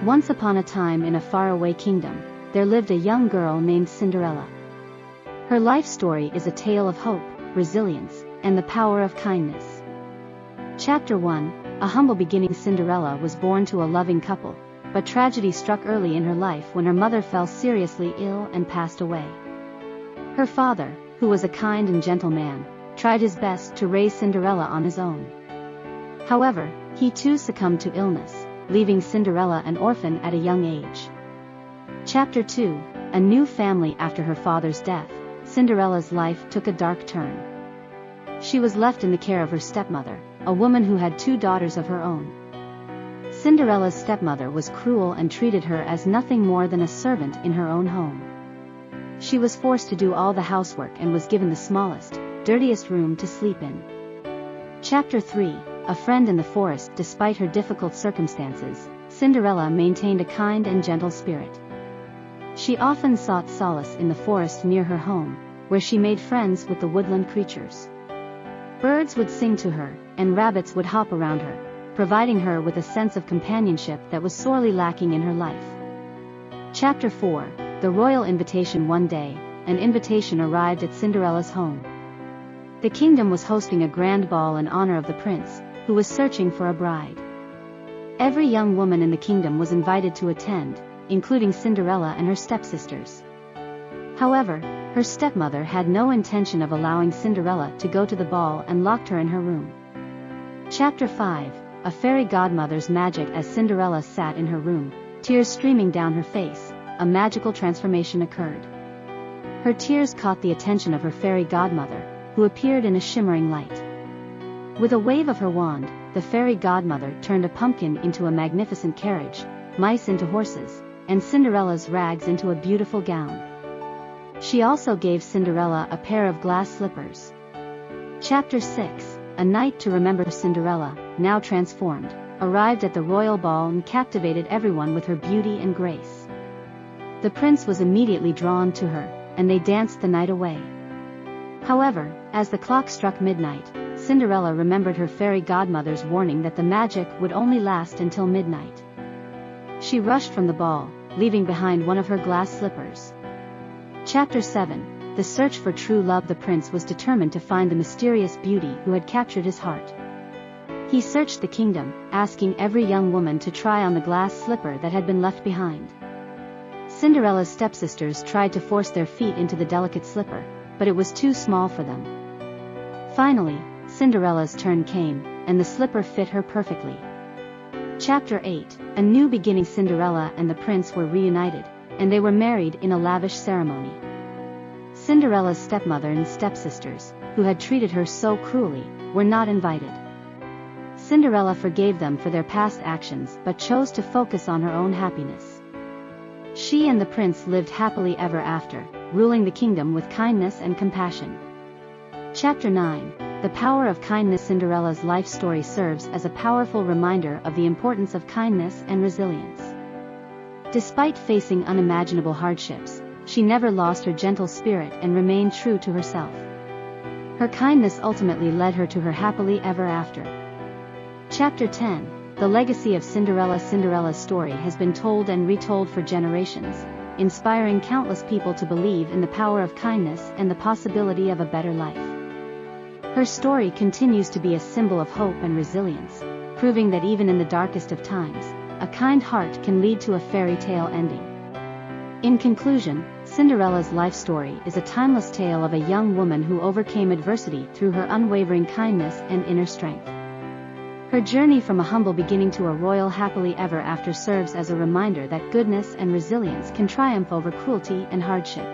Once upon a time in a faraway kingdom, there lived a young girl named Cinderella. Her life story is a tale of hope, resilience, and the power of kindness. Chapter 1. A humble beginning. Cinderella was born to a loving couple, but tragedy struck early in her life when her mother fell seriously ill and passed away. Her father, who was a kind and gentle man, tried his best to raise Cinderella on his own. However, he too succumbed to illness, leaving Cinderella an orphan at a young age. Chapter 2. A new family. After her father's death, Cinderella's life took a dark turn. She was left in the care of her stepmother, a woman who had 2 daughters of her own. Cinderella's stepmother was cruel and treated her as nothing more than a servant in her own home. She was forced to do all the housework and was given the smallest, dirtiest room to sleep in. Chapter 3. A friend in the forest. Despite her difficult circumstances, Cinderella maintained a kind and gentle spirit. She often sought solace in the forest near her home, where she made friends with the woodland creatures. Birds would sing to her, and rabbits would hop around her, providing her with a sense of companionship that was sorely lacking in her life. Chapter 4. The royal invitation. One day, an invitation arrived at Cinderella's home. The kingdom was hosting a grand ball in honor of the prince, who was searching for a bride. Every young woman in the kingdom was invited to attend, including Cinderella and her stepsisters. However, her stepmother had no intention of allowing Cinderella to go to the ball and locked her in her room. Chapter 5. A fairy godmother's magic. As Cinderella sat in her room, tears streaming down her face, a magical transformation occurred. Her tears caught the attention of her fairy godmother, who appeared in a shimmering light. With a wave of her wand, the fairy godmother turned a pumpkin into a magnificent carriage, mice into horses, and Cinderella's rags into a beautiful gown. She also gave Cinderella a pair of glass slippers. Chapter 6. A night to remember. Cinderella, now transformed, arrived at the royal ball and captivated everyone with her beauty and grace. The prince was immediately drawn to her, and they danced the night away. However, as the clock struck midnight, Cinderella remembered her fairy godmother's warning that the magic would only last until midnight. She rushed from the ball, leaving behind one of her glass slippers. Chapter 7. The search for true love. The prince was determined to find the mysterious beauty who had captured his heart. He searched the kingdom, asking every young woman to try on the glass slipper that had been left behind. Cinderella's stepsisters tried to force their feet into the delicate slipper, but it was too small for them. Finally, Cinderella's turn came, and the slipper fit her perfectly. Chapter 8. A new beginning. Cinderella and the prince were reunited, and they were married in a lavish ceremony. Cinderella's stepmother and stepsisters, who had treated her so cruelly, were not invited. Cinderella forgave them for their past actions but chose to focus on her own happiness. She and the prince lived happily ever after, ruling the kingdom with kindness and compassion. Chapter 9. The power of kindness. Cinderella's life story serves as a powerful reminder of the importance of kindness and resilience. Despite facing unimaginable hardships, she never lost her gentle spirit and remained true to herself. Her kindness ultimately led her to her happily ever after. Chapter 10. The legacy of Cinderella. Cinderella's story has been told and retold for generations, inspiring countless people to believe in the power of kindness and the possibility of a better life. Her story continues to be a symbol of hope and resilience, proving that even in the darkest of times, a kind heart can lead to a fairy tale ending. In conclusion, Cinderella's life story is a timeless tale of a young woman who overcame adversity through her unwavering kindness and inner strength. Her journey from a humble beginning to a royal happily ever after serves as a reminder that goodness and resilience can triumph over cruelty and hardship.